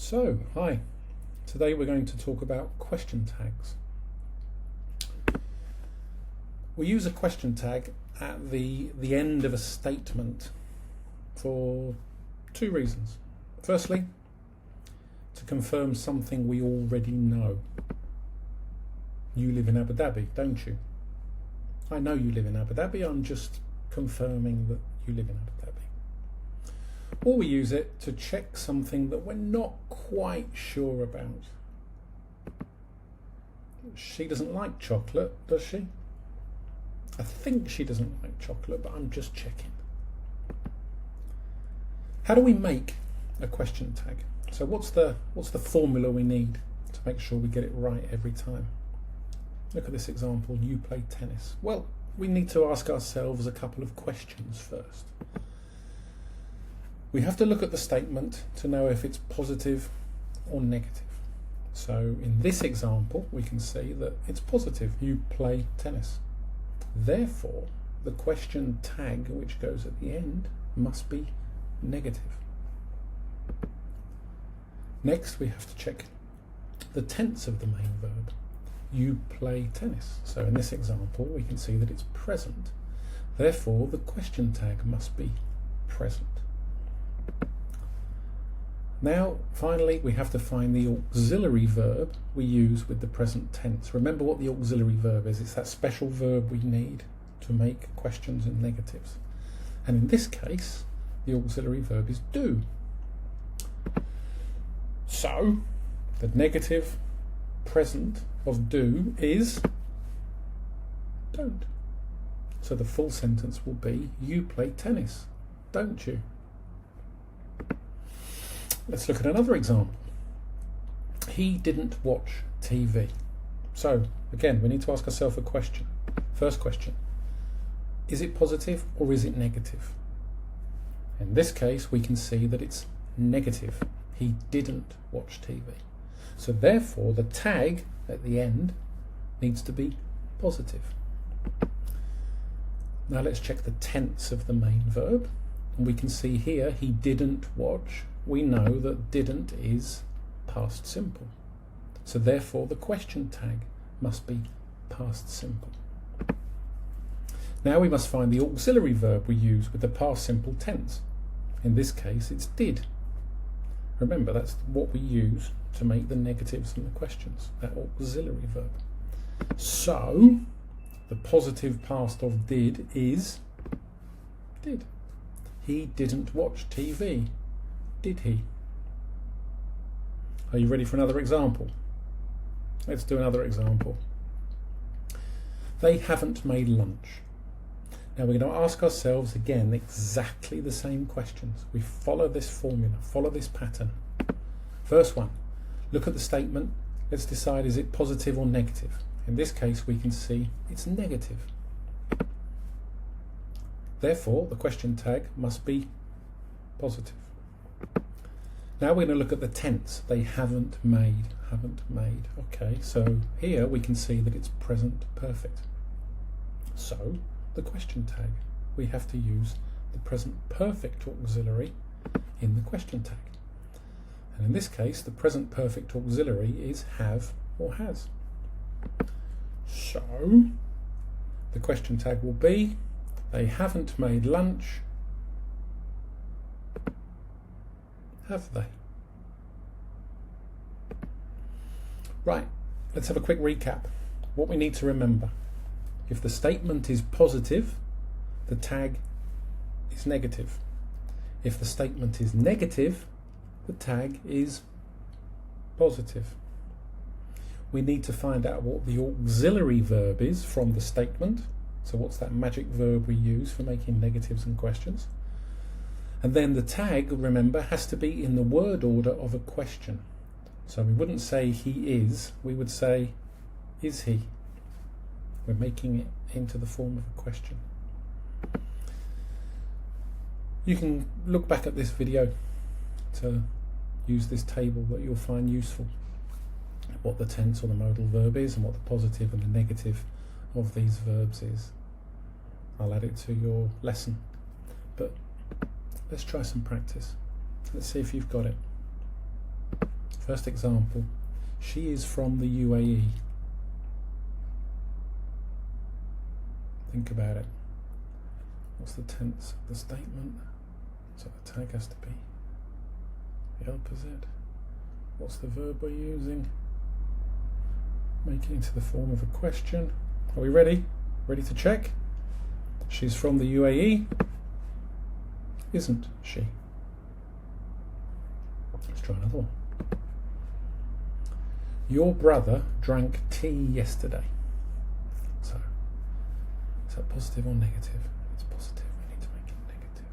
So, hi. Today we're going to talk about question tags. We use a question tag at the end of a statement for two reasons. Firstly, to confirm something we already know. You live in Abu Dhabi, don't you? I know you live in Abu Dhabi, I'm just confirming that you live in Abu Dhabi. Or we use it to check something that we're not quite sure about. She doesn't like chocolate, does she? I think she doesn't like chocolate, but I'm just checking. How do we make a question tag? So what's the formula we need to make sure we get it right every time? Look at this example, you play tennis. Well, we need to ask ourselves a couple of questions first. We have to look at the statement to know if it's positive or negative. So in this example, we can see that it's positive, you play tennis. Therefore, the question tag, which goes at the end, must be negative. Next, we have to check the tense of the main verb. You play tennis. So in this example, we can see that it's present. Therefore, the question tag must be present. Now, finally, we have to find the auxiliary verb we use with the present tense. Remember what the auxiliary verb is. It's that special verb we need to make questions and negatives. And in this case, the auxiliary verb is do. So, the negative present of do is don't. So the full sentence will be, you play tennis, don't you? Let's look at another example. He didn't watch TV. So, again, we need to ask ourselves a question. First question, is it positive or is it negative? In this case, we can see that it's negative. He didn't watch TV. So therefore, the tag at the end needs to be positive. Now let's check the tense of the main verb. And we can see here, he didn't watch. We know that didn't is past simple. So therefore the question tag must be past simple. Now we must find the auxiliary verb we use with the past simple tense. In this case it's did. Remember, that's what we use to make the negatives and the questions, that auxiliary verb. So the positive past of did is did. He didn't watch TV. Did he? Are you ready for another example? Let's do another example. They haven't made lunch. Now we're going to ask ourselves again exactly the same questions. We follow this formula, follow this pattern. First one, look at the statement. Let's decide, is it positive or negative? In this case, we can see it's negative. Therefore, the question tag must be positive. Now we're going to look at the tense. They haven't made. Okay, so here we can see that it's present perfect. So the question tag, we have to use the present perfect auxiliary in the question tag. And in this case, the present perfect auxiliary is have or has. So the question tag will be, they haven't made lunch. Have they? Right, let's have a quick recap. What we need to remember. If the statement is positive, the tag is negative. If the statement is negative, the tag is positive. We need to find out what the auxiliary verb is from the statement. So what's that magic verb we use for making negatives and questions? And then the tag, remember, has to be in the word order of a question. So we wouldn't say he is, we would say, is he? We're making it into the form of a question. You can look back at this video to use this table that you'll find useful. What the tense or the modal verb is and what the positive and the negative of these verbs is. I'll add it to your lesson. But let's try some practice. Let's see if you've got it. First example, she is from the UAE. Think about it. What's the tense of the statement? So the tag has to be the opposite. What's the verb we're using? Make it into the form of a question. Are we ready? Ready to check? She's from the UAE. Isn't she? Let's try another one. Your brother drank tea yesterday. So, is that positive or negative? It's positive. We need to make it negative.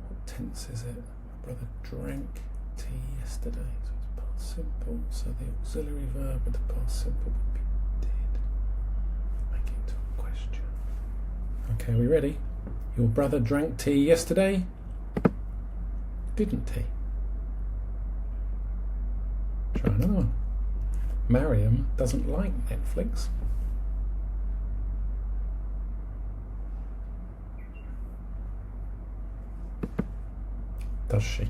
What tense is it? My brother drank tea yesterday. So it's past simple. So the auxiliary verb with the past simple would be did. Make it into a question. Okay, are we ready? Your brother drank tea yesterday. Didn't he? Try another one. Mariam doesn't like Netflix. Does she?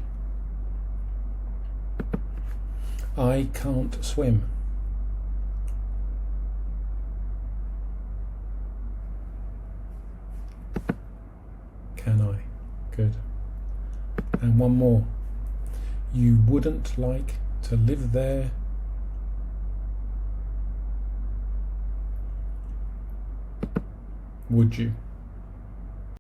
I can't swim. Can I? Good. And one more. You wouldn't like to live there. Would you?